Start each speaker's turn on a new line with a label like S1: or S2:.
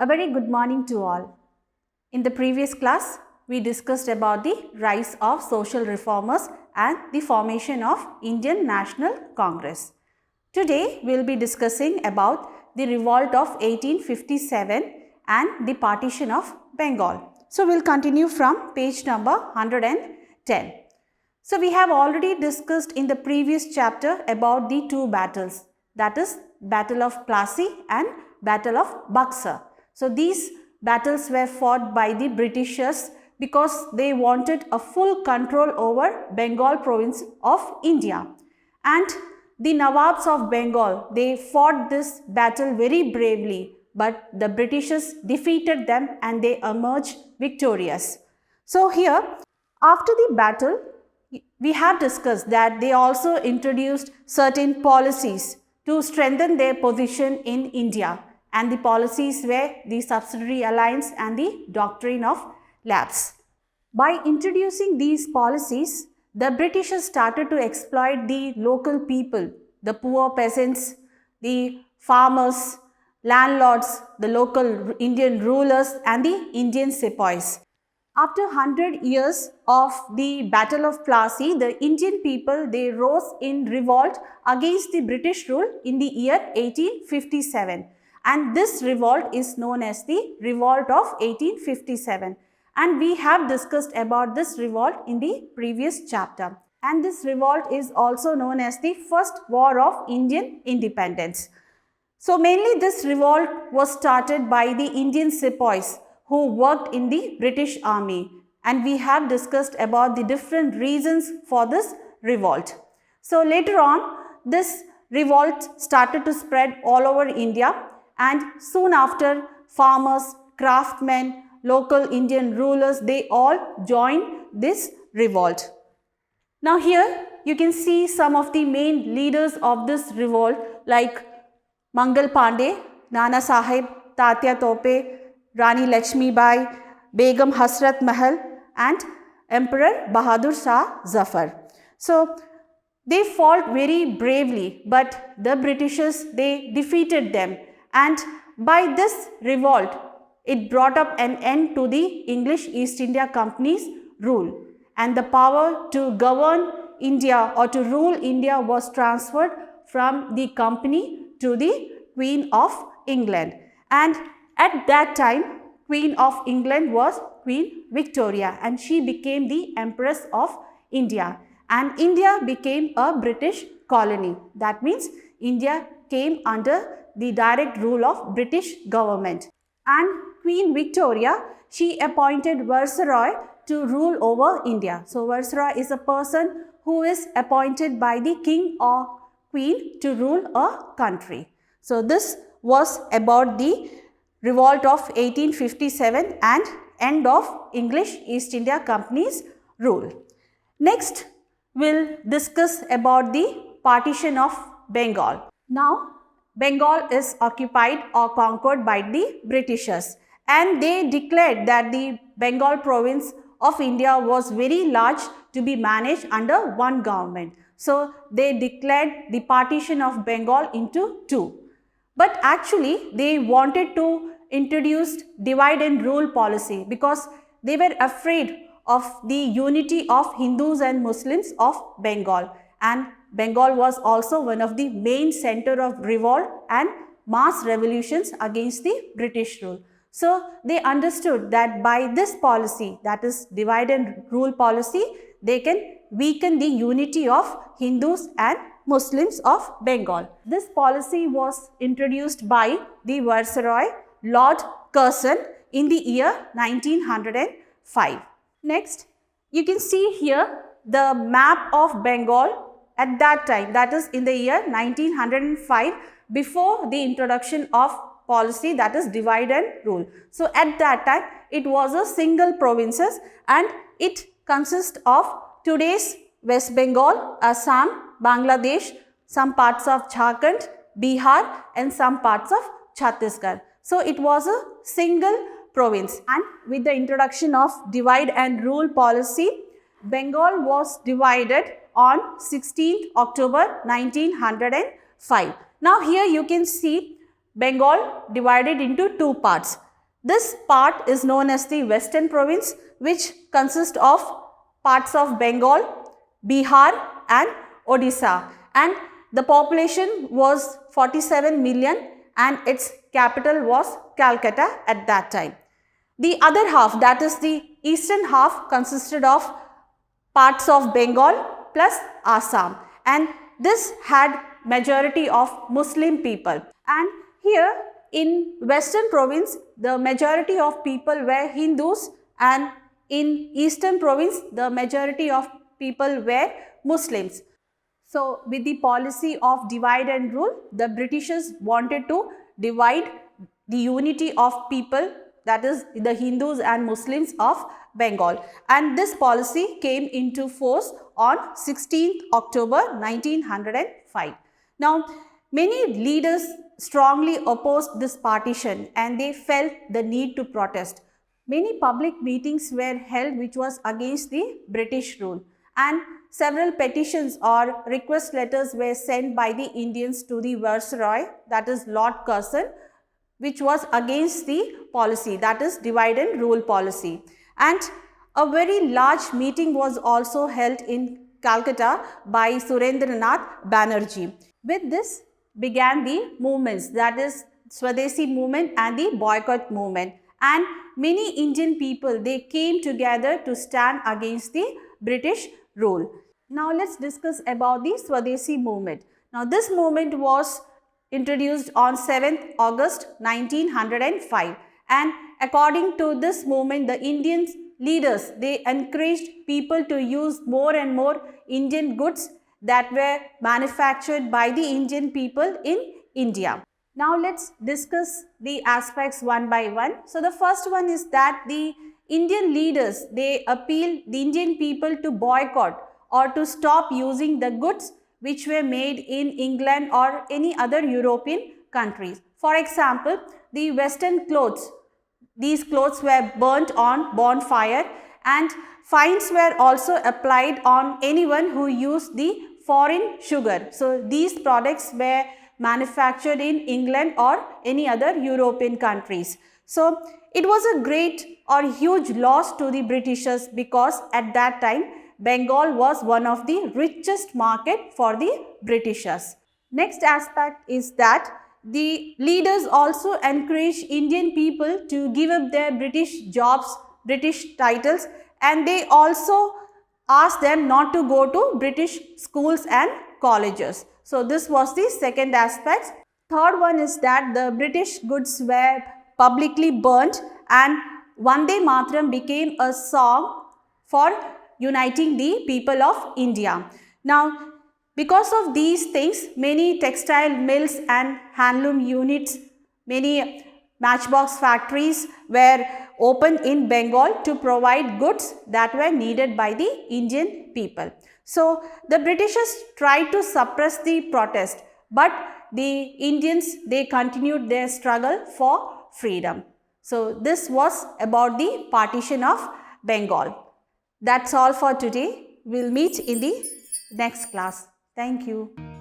S1: A very good morning to all. In the previous class, we discussed about the rise of social reformers and the formation of Indian National Congress. Today, we will be discussing about the revolt of 1857 and the partition of Bengal. So, we will continue from page number 110. So, we have already discussed in the previous chapter about the two battles, that is Battle of Plassey and Battle of Buxar. So, these battles were fought by the Britishers because they wanted a full control over Bengal province of India. And the Nawabs of Bengal, they fought this battle very bravely, but the Britishers defeated them and they emerged victorious. So, here after the battle, we have discussed that they also introduced certain policies to strengthen their position in India. And the policies were the subsidiary alliance and the doctrine of lapse. By introducing these policies, the Britishers started to exploit the local people, the poor peasants, the farmers, landlords, the local Indian rulers and the Indian sepoys. After 100 years of the Battle of Plassey, the Indian people, they rose in revolt against the British rule in the year 1857. And this revolt is known as the Revolt of 1857. And we have discussed about this revolt in the previous chapter. And this revolt is also known as the First War of Indian Independence. So mainly this revolt was started by the Indian sepoys who worked in the British Army. And we have discussed about the different reasons for this revolt. So later on, this revolt started to spread all over India. And soon after, farmers, craftsmen, local Indian rulers, they all joined this revolt. Now here you can see some of the main leaders of this revolt like Mangal Pandey, Nana Sahib, Tatya Tope, Rani Lakshmi Bai, Begum Hasrat Mahal and Emperor Bahadur Shah Zafar. So they fought very bravely, but the Britishers, they defeated them. And by this revolt, it brought up an end to the English East India Company's rule. And the power to govern India or to rule India was transferred from the company to the Queen of England. And at that time, Queen of England was Queen Victoria and she became the Empress of India. And India became a British colony. That means India came under the direct rule of British government. And Queen Victoria, she appointed Viceroy to rule over India. So Viceroy is a person who is appointed by the king or queen to rule a country. So this was about the revolt of 1857 and end of English East India Company's rule. Next, we'll discuss about the partition of Bengal. Now, Bengal is occupied or conquered by the Britishers and they declared that the Bengal province of India was very large to be managed under one government. So, they declared the partition of Bengal into two. But actually, they wanted to introduce divide and rule policy because they were afraid of the unity of Hindus and Muslims of Bengal. And Bengal was also one of the main center of revolt and mass revolutions against the British rule. So, they understood that by this policy, that is divide and rule policy, they can weaken the unity of Hindus and Muslims of Bengal. This policy was introduced by the Viceroy Lord Curzon in the year 1905. Next, you can see here the map of Bengal at that time, that is in the year 1905, before the introduction of policy that is divide and rule. So at that time, it was a single provinces and it consists of today's West Bengal, Assam, Bangladesh, some parts of Jharkhand, Bihar and some parts of Chhattisgarh. So it was a single province and with the introduction of divide and rule policy, Bengal was divided on 16th October 1905. Now here you can see Bengal divided into two parts. This part is known as the Western Province, which consists of parts of Bengal, Bihar and Odisha, and the population was 47 million and its capital was Calcutta at that time. The other half, that is the eastern half, consisted of parts of Bengal plus Assam, and this had majority of Muslim people. And here in Western Province, the majority of people were Hindus, and in Eastern Province, the majority of people were Muslims. So, with the policy of divide and rule, the Britishers wanted to divide the unity of people, that is the Hindus and Muslims of Bengal, and this policy came into force on 16th October 1905. Now, many leaders strongly opposed this partition and they felt the need to protest. Many public meetings were held which was against the British rule, and several petitions or request letters were sent by the Indians to the Viceroy, that is Lord Curzon, which was against the policy, that is divide and rule policy. And a very large meeting was also held in Calcutta by Surendranath Banerjee. With this began the movements, that is Swadeshi movement and the boycott movement, and many Indian people, they came together to stand against the British rule. Now let's discuss about the Swadeshi movement. Now this movement was introduced on 7th August 1905, and according to this movement, the Indian leaders, they encouraged people to use more and more Indian goods that were manufactured by the Indian people in India. Now let's discuss the aspects one by one. So the first one is that the Indian leaders, they appealed the Indian people to boycott or to stop using the goods which were made in England or any other European countries. For example, the Western clothes, these clothes were burnt on bonfire, and fines were also applied on anyone who used the foreign sugar. So these products were manufactured in England or any other European countries. So it was a great or huge loss to the Britishers, because at that time Bengal was one of the richest market for the Britishers. Next aspect is that the leaders also encouraged Indian people to give up their British jobs, British titles, and they also asked them not to go to British schools and colleges. So this was the second aspect. Third one is that the British goods were publicly burnt, and Vande Mataram became a song for uniting the people of India. Now, because of these things, many textile mills and handloom units, many matchbox factories were opened in Bengal to provide goods that were needed by the Indian people. So the Britishers tried to suppress the protest, but the Indians, they continued their struggle for freedom. So this was about the partition of Bengal. That's all for today. We'll meet in the next class. Thank you.